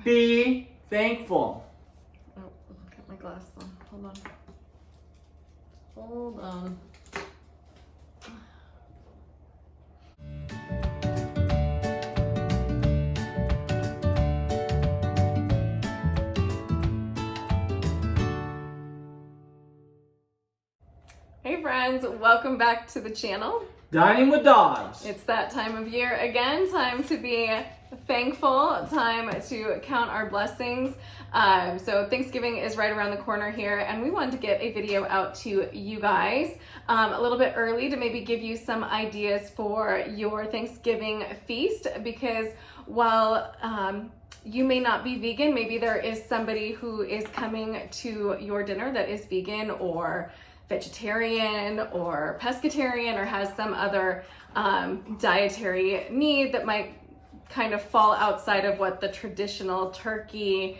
Be thankful. Oh, get my glass on. Hold on. Hold on. Hey friends, welcome back to the channel. Dining with dogs. It's that time of year again, time to be thankful, time to count our blessings. So Thanksgiving is right around the corner here, and we wanted to get a video out to you guys a little bit early to maybe give you some ideas for your Thanksgiving feast, because while you may not be vegan, maybe there is somebody who is coming to your dinner that is vegan or vegetarian or pescatarian or has some other dietary need that might kind of fall outside of what the traditional turkey,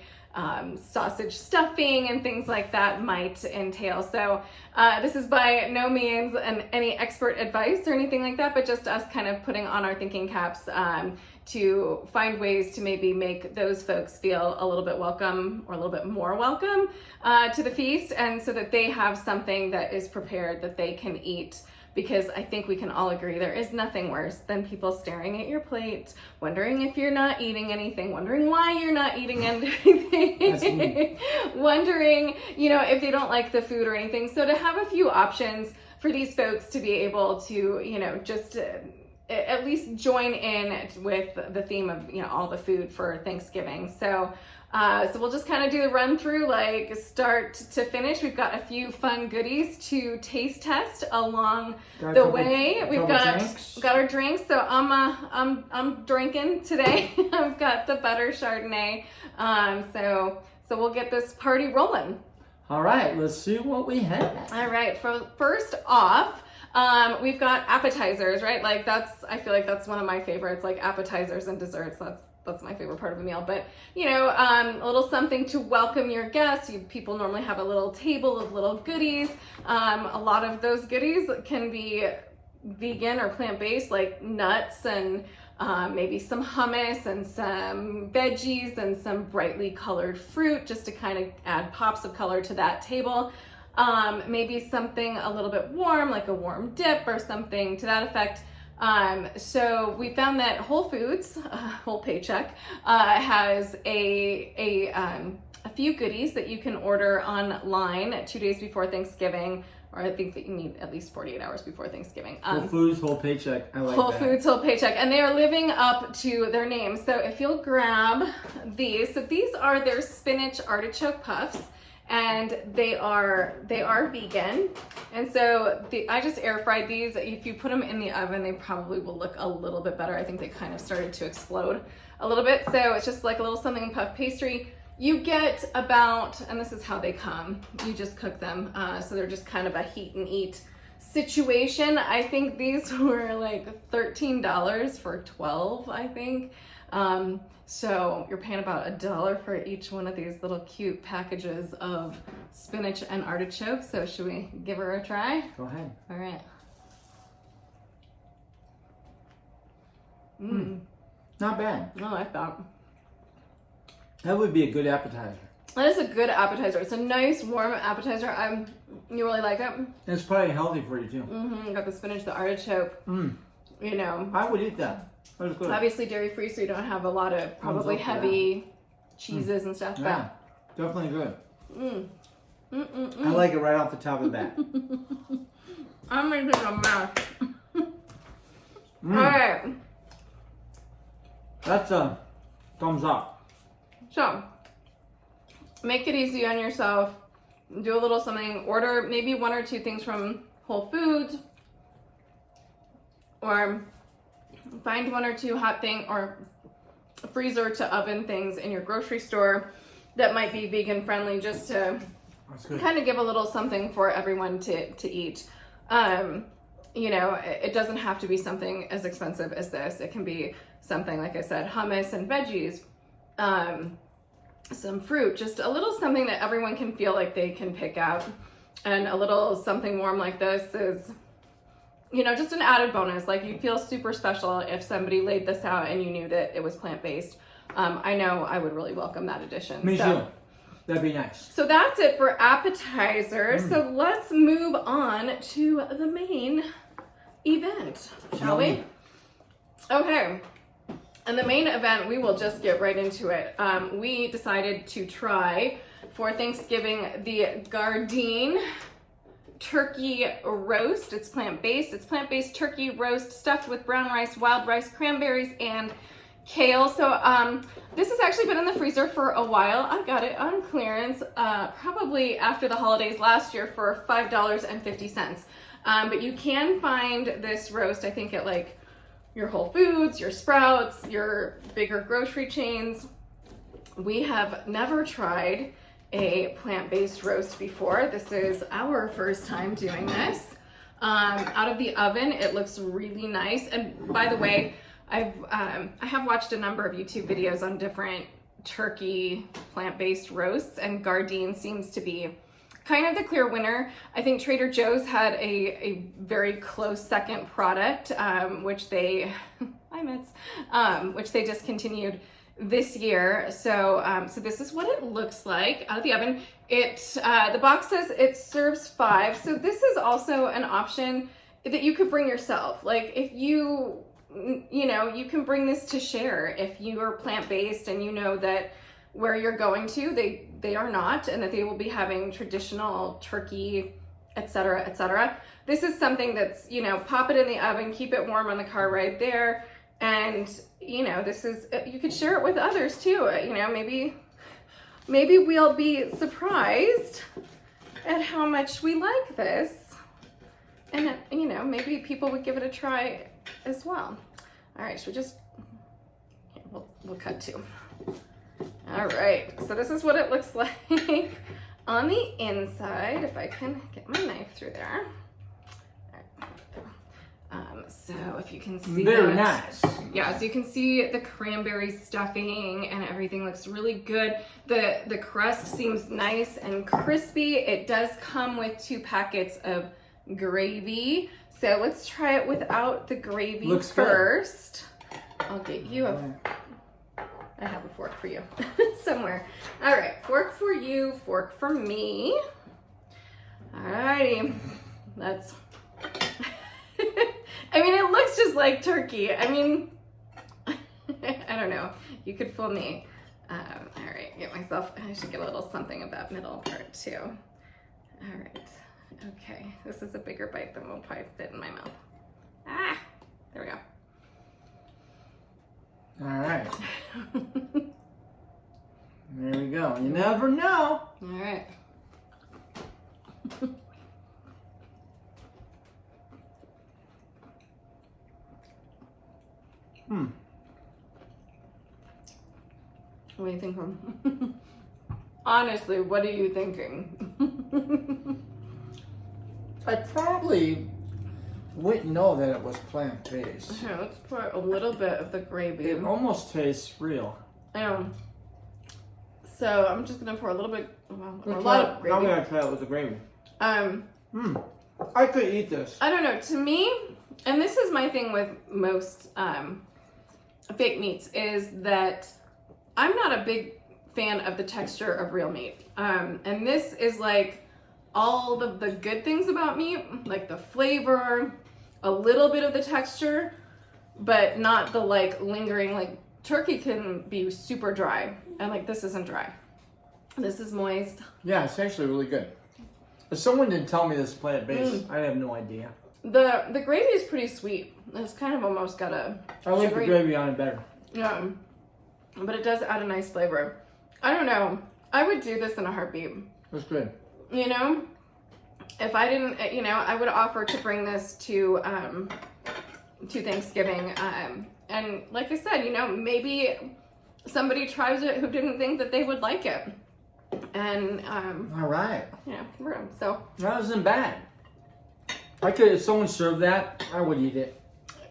sausage stuffing and things like that might entail. So this is by no means any expert advice or anything like that, but just us kind of putting on our thinking caps to find ways to maybe make those folks feel a little bit welcome or a little bit more welcome to the feast, and so that they have something that is prepared that they can eat. Because I think we can all agree there is nothing worse than people staring at your plate, wondering if you're not eating anything, wondering why you're not eating anything, wondering, if they don't like the food or anything. So to have a few options for these folks to be able to, just at least join in with the theme of, all the food for Thanksgiving. So we'll just kind of do the run through, like start to finish. We've got a few fun goodies to taste test along the way. We've got our drinks. So I'm drinking today. I've got the butter Chardonnay. So we'll get this party rolling. All right, let's see what we have. All right, first off, we've got appetizers, right? I feel like that's one of my favorites, like appetizers and desserts. That's my favorite part of a meal. But, a little something to welcome your guests. People normally have a little table of little goodies. A lot of those goodies can be vegan or plant-based, like nuts and maybe some hummus and some veggies and some brightly colored fruit, just to kind of add pops of color to that table. Maybe something a little bit warm, like a warm dip or something to that effect. So we found that Whole Foods, Whole Paycheck, has a few goodies that you can order online 2 days before Thanksgiving, or I think that you need at least 48 hours before Thanksgiving. Whole Foods, Whole Paycheck. I like Whole that. Foods, Whole Paycheck, and they are living up to their name. So if you'll grab these, so these are their spinach artichoke puffs. And they are vegan, and so I just air fried these. If you put them in the oven, they probably will look a little bit better. I think they kind of started to explode a little bit, so it's just like a little something puff pastry. You get about, and this is how they come, you just cook them, so they're just kind of a heat and eat situation. I think these were like $13 for 12, I think. So you're paying about $1 for each one of these little cute packages of spinach and artichoke. So should we give her a try? Go ahead. All right. Not bad. Oh, I thought. That would be a good appetizer. That is a good appetizer. It's a nice warm appetizer. You really like it? It's probably healthy for you too. You got the spinach, the artichoke. I would eat that. That was good. Obviously dairy free, so you don't have a lot of probably heavy cheeses and stuff. Yeah, definitely good. I I like it right off the top of the bat. I'm making a mess. All right. That's a thumbs up. So, make it easy on yourself. Do a little something. Order maybe 1 or 2 things from Whole Foods, or find 1 or 2 hot thing or freezer to oven things in your grocery store that might be vegan friendly, just to kind of give a little something for everyone to eat. It doesn't have to be something as expensive as this. It can be something, like I said, hummus and veggies, some fruit, just a little something that everyone can feel like they can pick out. And a little something warm like this is, just an added bonus. Like, you'd feel super special if somebody laid this out and you knew that it was plant-based. I know I would really welcome that addition. Me too. That'd be nice. So that's it for appetizers. So let's move on to the main event, shall we? Okay. And the main event, we will just get right into it. We decided to try for Thanksgiving the Gardein turkey roast. It's plant-based. It's plant-based turkey roast stuffed with brown rice, wild rice, cranberries, and kale. So this has actually been in the freezer for a while. I got it on clearance probably after the holidays last year for $5.50. But you can find this roast, I think, at like your Whole Foods, your Sprouts, your bigger grocery chains. We have never tried a plant-based roast before. This is our first time doing this. Out of the oven, it looks really nice. And by the way, I have watched a number of YouTube videos on different turkey plant-based roasts, and Gardein seems to be kind of the clear winner. I think Trader Joe's had a very close second product, which they, which they discontinued this year. So so this is what it looks like out of the oven. The box says it serves 5. So this is also an option that you could bring yourself. Like if you know, you can bring this to share if you are plant-based and you know that where you're going to, they are not, and that they will be having traditional turkey, etc., etc. This is something that's, you know, pop it in the oven, keep it warm on the car right there. And, you know, this is, you could share it with others too. You know, maybe we'll be surprised at how much we like this. And, you know, maybe people would give it a try as well. All right, so we'll cut to. All right, so this is what it looks like on the inside, if I can get my knife through there. So if you can see very that, nice. Yeah, so you can see the cranberry stuffing and everything looks really good. The crust seems nice and crispy. It does come with 2 packets of gravy. So let's try it without the gravy looks first. Good. I'll get you I have a fork for you somewhere. All right, fork for you, fork for me. All righty, that's, I mean, it looks just like turkey. I mean, I don't know. You could fool me. All right, I should get a little something of that middle part too. All right, okay. This is a bigger bite than will probably fit in my mouth. Ah, there we go. All right. There we go. You never know. All right. What do you think? Honestly, what are you thinking? I probably wouldn't know that it was plant-based. Here, let's pour a little bit of the gravy. It almost tastes real. So I'm just gonna pour a little bit, well, a I'm lot of gravy. gonna try it with the gravy. I could eat this. I don't know. To me, and this is my thing with most fake meats, is that I'm not a big fan of the texture of real meat. And this is like all the good things about meat, like the flavor, a little bit of the texture, but not the like lingering, like turkey can be super dry, and like this isn't dry. This is moist. Yeah, it's actually really good. If someone didn't tell me this is plant-based, I'd have no idea. The gravy is pretty sweet. It's kind of almost got a I like the gravy on it better. Yeah, but it does add a nice flavor. I don't know. I would do this in a heartbeat. That's good. You know, if I didn't, you know, I would offer to bring this to Thanksgiving. And like I said, you know, maybe somebody tries it who didn't think that they would like it. And all right. Yeah, so that wasn't bad. I could, if someone served that, I would eat it.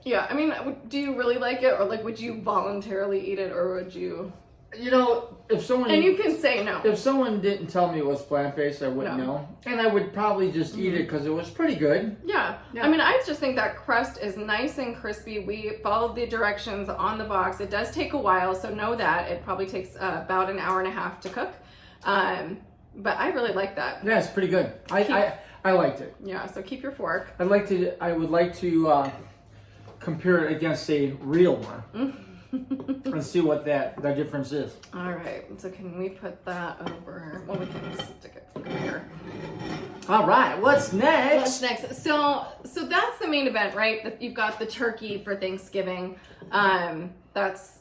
Yeah, I mean, do you really like it, or like would you voluntarily eat it, or would you? You know, if someone And you can say no. if someone didn't tell me it was plant-based, I wouldn't know, and I would probably just eat it because it was pretty good. Yeah. I mean, I just think that crust is nice and crispy. We followed the directions on the box. It does take a while, so know that. It probably takes about an hour and a half to cook. But I really like that. Yeah, it's pretty good. I liked it. Yeah, so keep your fork. I would like to compare it against a real one and see what that difference is. All right, so can we put that over? Well, we can stick it over here. All right, what's next? What's next? So that's the main event, right? You've got the turkey for Thanksgiving. That's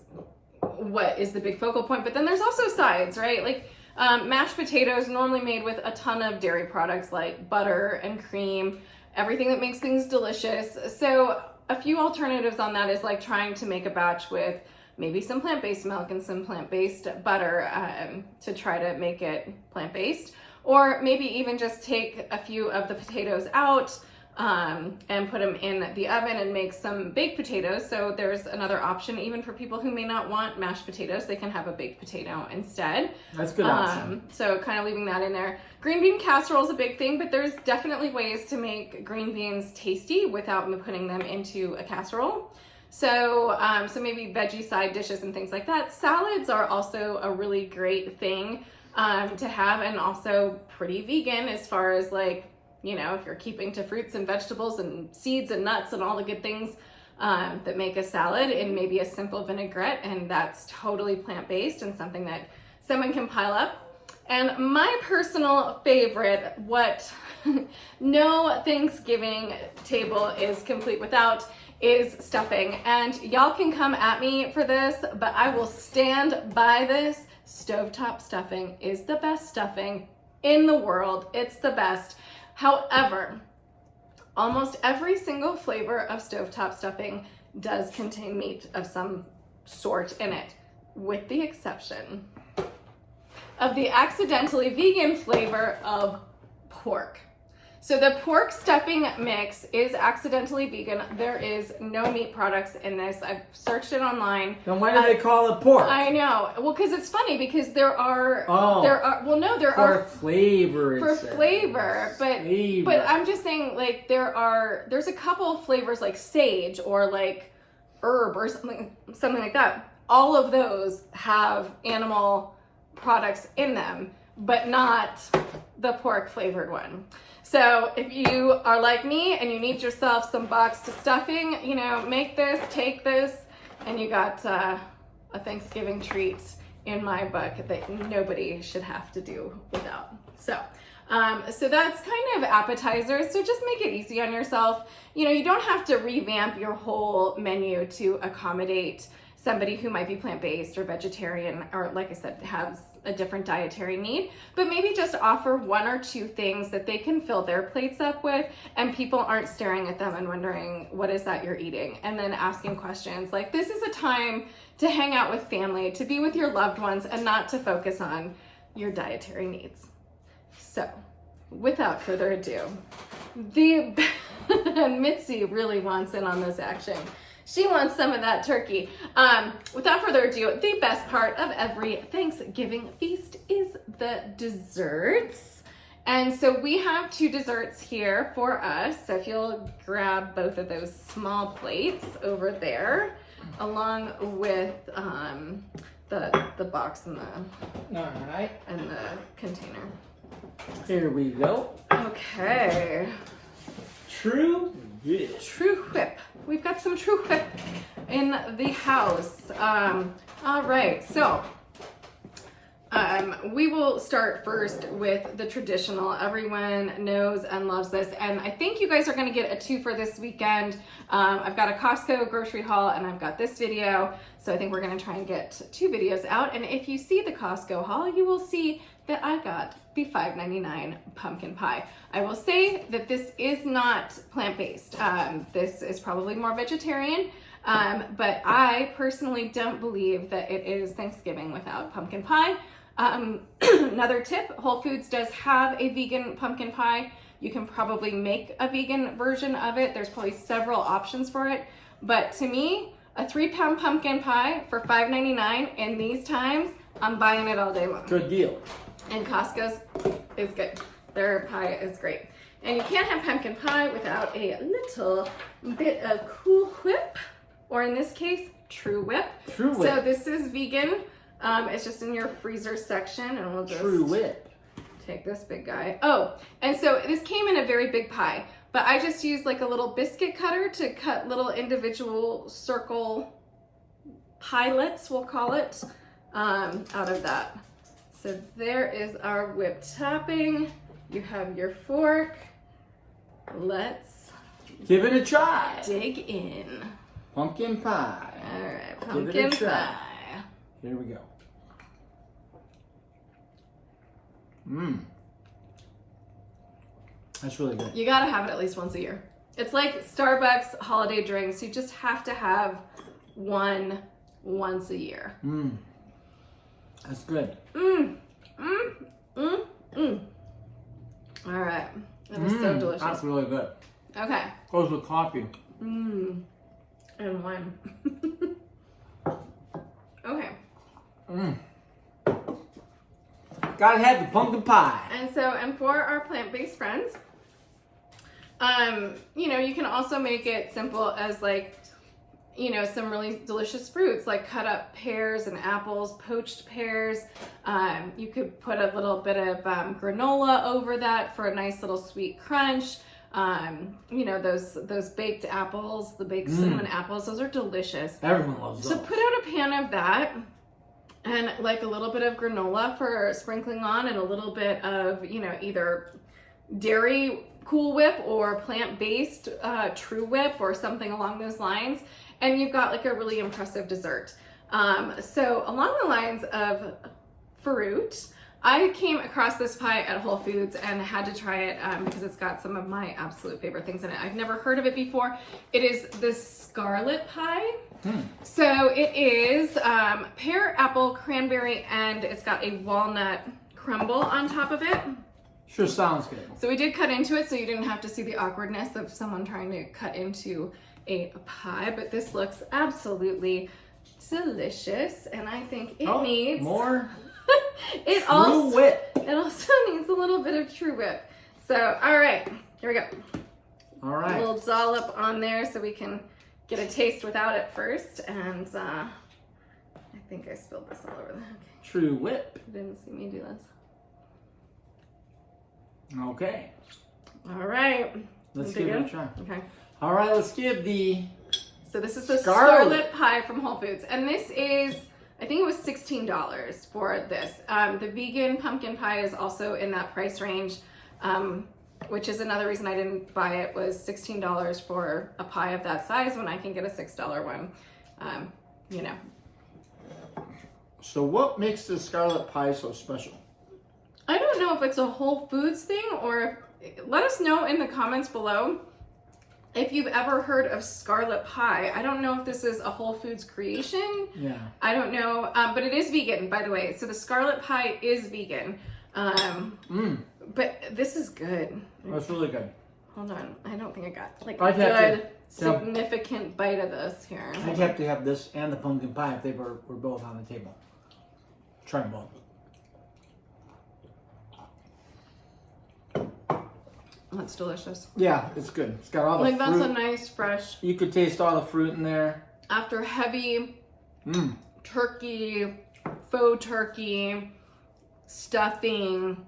what is the big focal point. But then there's also sides, right? Like mashed potatoes, normally made with a ton of dairy products like butter and cream, everything that makes things delicious. So a few alternatives on that is like trying to make a batch with maybe some plant-based milk and some plant-based butter to try to make it plant-based. Or maybe even just take a few of the potatoes out and put them in the oven and make some baked potatoes. So there's another option, even for people who may not want mashed potatoes, they can have a baked potato instead. That's a good option. So kind of leaving that in there. Green bean casserole is a big thing, but there's definitely ways to make green beans tasty without putting them into a casserole. So, so maybe veggie side dishes and things like that. Salads are also a really great thing to have, and also pretty vegan as far as like, you know, if you're keeping to fruits and vegetables and seeds and nuts and all the good things that make a salad, and maybe a simple vinaigrette, and that's totally plant-based and something that someone can pile up. And my personal favorite, what no Thanksgiving table is complete without, is stuffing. And y'all can come at me for this, but I will stand by this. Stovetop stuffing is the best stuffing in the world. It's the best. However, almost every single flavor of stovetop stuffing does contain meat of some sort in it, with the exception of the accidentally vegan flavor of pork. So the pork stuffing mix is accidentally vegan. There is no meat products in this. I've searched it online. Then why do they call it pork? I know. Well, because it's funny, because there are flavor. For flavor, but I'm just saying, like, there's a couple of flavors like sage or like herb or something like that. All of those have animal products in them, but not the pork flavored one. So if you are like me and you need yourself some boxed stuffing, you know, make this, take this, and you got a Thanksgiving treat in my book that nobody should have to do without. So that's kind of appetizers. So just make it easy on yourself. You know, you don't have to revamp your whole menu to accommodate somebody who might be plant-based or vegetarian, or like I said, has a different dietary need, but maybe just offer one or two things that they can fill their plates up with, and people aren't staring at them and wondering, what is that you're eating? And then asking questions like, this is a time to hang out with family, to be with your loved ones, and not to focus on your dietary needs. So without further ado, Mitzi really wants in on this action. She wants some of that turkey. Without further ado, the best part of every Thanksgiving feast is the desserts. And so we have two desserts here for us. So if you'll grab both of those small plates over there, along with the box and the container. Here we go. Okay. True Whip. We've got some True Whip in the house. All right, so we will start first with the traditional. Everyone knows and loves this, and I think you guys are going to get a two for this weekend. I've got a Costco grocery haul, and I've got this video, so I think we're going to try and get two videos out. And if you see the Costco haul, you will see that I got the $5.99 pumpkin pie. I will say that this is not plant-based. This is probably more vegetarian, but I personally don't believe that it is Thanksgiving without pumpkin pie. Another tip, Whole Foods does have a vegan pumpkin pie. You can probably make a vegan version of it. There's probably several options for it, but to me, a 3-pound pumpkin pie for $5.99. In these times, I'm buying it all day long. Good deal. And Costco's is good. Their pie is great. And you can't have pumpkin pie without a little bit of Cool Whip, or in this case, True Whip. True Whip. So this is vegan. It's just in your freezer section, and we'll just True Whip. take this big guy. Oh, and so this came in a very big pie, but I just used like a little biscuit cutter to cut little individual circle pielets, we'll call it, out of that. So there is our whipped topping. You have your fork. Let's Give it a try. dig in. Pumpkin pie. All right, Give pumpkin it a try. pie. Here we go. Mmm. That's really good. You gotta have it at least once a year. It's like Starbucks holiday drinks. You just have to have one once a year. Mmm. That's good. Mmm. Mmm. Mmm. Mmm. All right. That is so delicious. That's really good. Okay. Goes with coffee. Mmm. And wine. Okay. Mmm. Gotta have the pumpkin pie. And for our plant-based friends, you know, you can also make it simple as like, you know, some really delicious fruits, like cut up pears and apples, poached pears. You could put a little bit of granola over that for a nice little sweet crunch. You know, those baked apples, the baked cinnamon apples, those are delicious. Everyone loves those. So put out a pan of that and like a little bit of granola for sprinkling on, and a little bit of, you know, either dairy Cool Whip or plant-based True Whip or something along those lines. And you've got like a really impressive dessert. So along the lines of fruit, I came across this pie at Whole Foods and had to try it because it's got some of my absolute favorite things in it. I've never heard of it before. It is the Scarlet Pie. So it is pear, apple, cranberry, and it's got a walnut crumble on top of it. Sure sounds good. So we did cut into it so you didn't have to see the awkwardness of someone trying to cut into a pie, but this looks absolutely delicious, and I think it needs more it True also Whip. it also needs a little bit of True Whip. So all right, here we go. All A right. little dollop on there so we can get a taste without it first. And I think I spilled this all over the. Okay. True Whip. You didn't see me do this. Okay. All right. Let's Is it give it a good? try. Okay. All right, let's give the So this is the Scarlet. Scarlet Pie from Whole Foods. And this is, I think it was $16 for this. The vegan pumpkin pie is also in that price range, which is another reason I didn't buy it, was $16 for a pie of that size when I can get a $6 one, you know. So what makes the Scarlet Pie so special? I don't know if it's a Whole Foods thing, or let us know in the comments below if you've ever heard of Scarlet Pie. I don't know if this is a Whole Foods creation. Yeah. I don't know, but it is vegan, by the way. So the Scarlet Pie is vegan. But this is good. That's really good. Hold on. I don't think I got like I'd a have good, to- significant bite of this here. I'd have to have this and the pumpkin pie if they were both on the table. Try them both. That's delicious. Yeah, it's good. It's got all the Like, fruit. that's a nice, fresh, You could taste all the fruit in there. after heavy turkey, faux turkey, stuffing,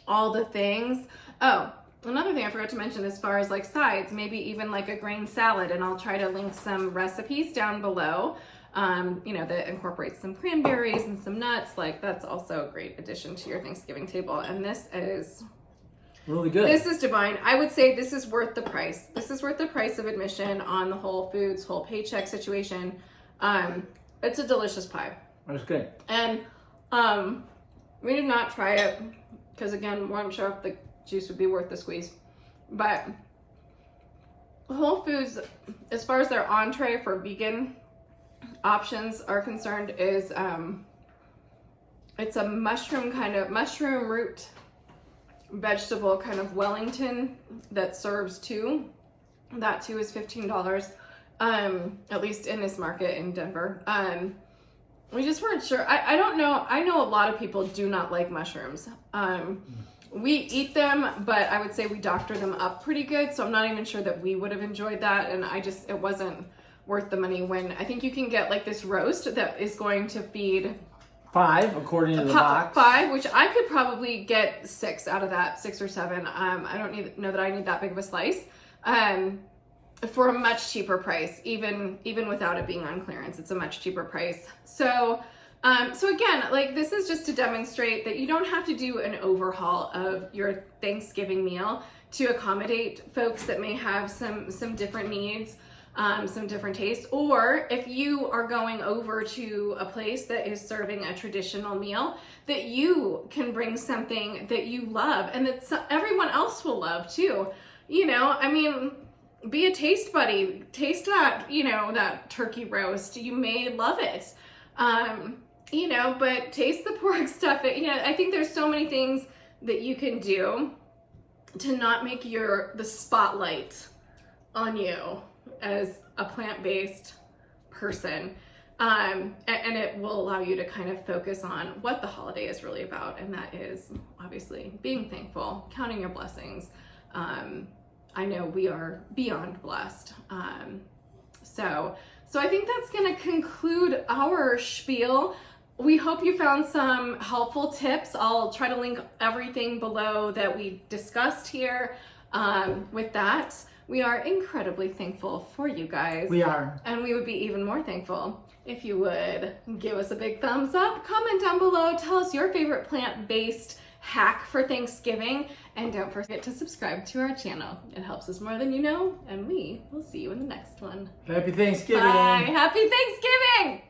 all the things. Oh, another thing I forgot to mention as far as like sides, maybe even like a grain salad, and I'll try to link some recipes down below, you know, that incorporates some cranberries and some nuts. Like, that's also a great addition to your Thanksgiving table. And this is Really good. This is divine. I would say this is worth the price. This is worth the price of admission on the Whole Foods whole paycheck situation. It's a delicious pie. That's good. And we did not try it because, again, we weren't sure if the juice would be worth the squeeze. But Whole Foods, as far as their entree for vegan options are concerned, is it's a mushroom root vegetable kind of Wellington that serves two. That too is $15. at least in this market in Denver. We just weren't sure. I don't know. I know a lot of people do not like mushrooms. We eat them, but I would say we doctor them up pretty good. So I'm not even sure that we would have enjoyed that. And it wasn't worth the money when I think you can get like this roast that is going to feed 5 according to the box. 5, which I could probably get 6 out of that, 6 or 7. I don't know that I need that big of a slice. For a much cheaper price, even without it being on clearance, it's a much cheaper price. So again, like this is just to demonstrate that you don't have to do an overhaul of your Thanksgiving meal to accommodate folks that may have some different needs, some different tastes, or if you are going over to a place that is serving a traditional meal, that you can bring something that you love and that everyone else will love too. You know, I mean, be a taste buddy, taste that, you know, that turkey roast. You may love it, you know, but taste the pork stuff. You know, I think there's so many things that you can do to not make the spotlight on you as a plant-based person. And it will allow you to kind of focus on what the holiday is really about. And that is obviously being thankful, counting your blessings. I know we are beyond blessed. So I think that's going to conclude our spiel. We hope you found some helpful tips. I'll try to link everything below that we discussed here. With that, we are incredibly thankful for you guys. We are. And we would be even more thankful if you would give us a big thumbs up, comment down below, tell us your favorite plant-based hack for Thanksgiving, and don't forget to subscribe to our channel. It helps us more than you know, and we will see you in the next one. Happy Thanksgiving. Bye. Happy Thanksgiving.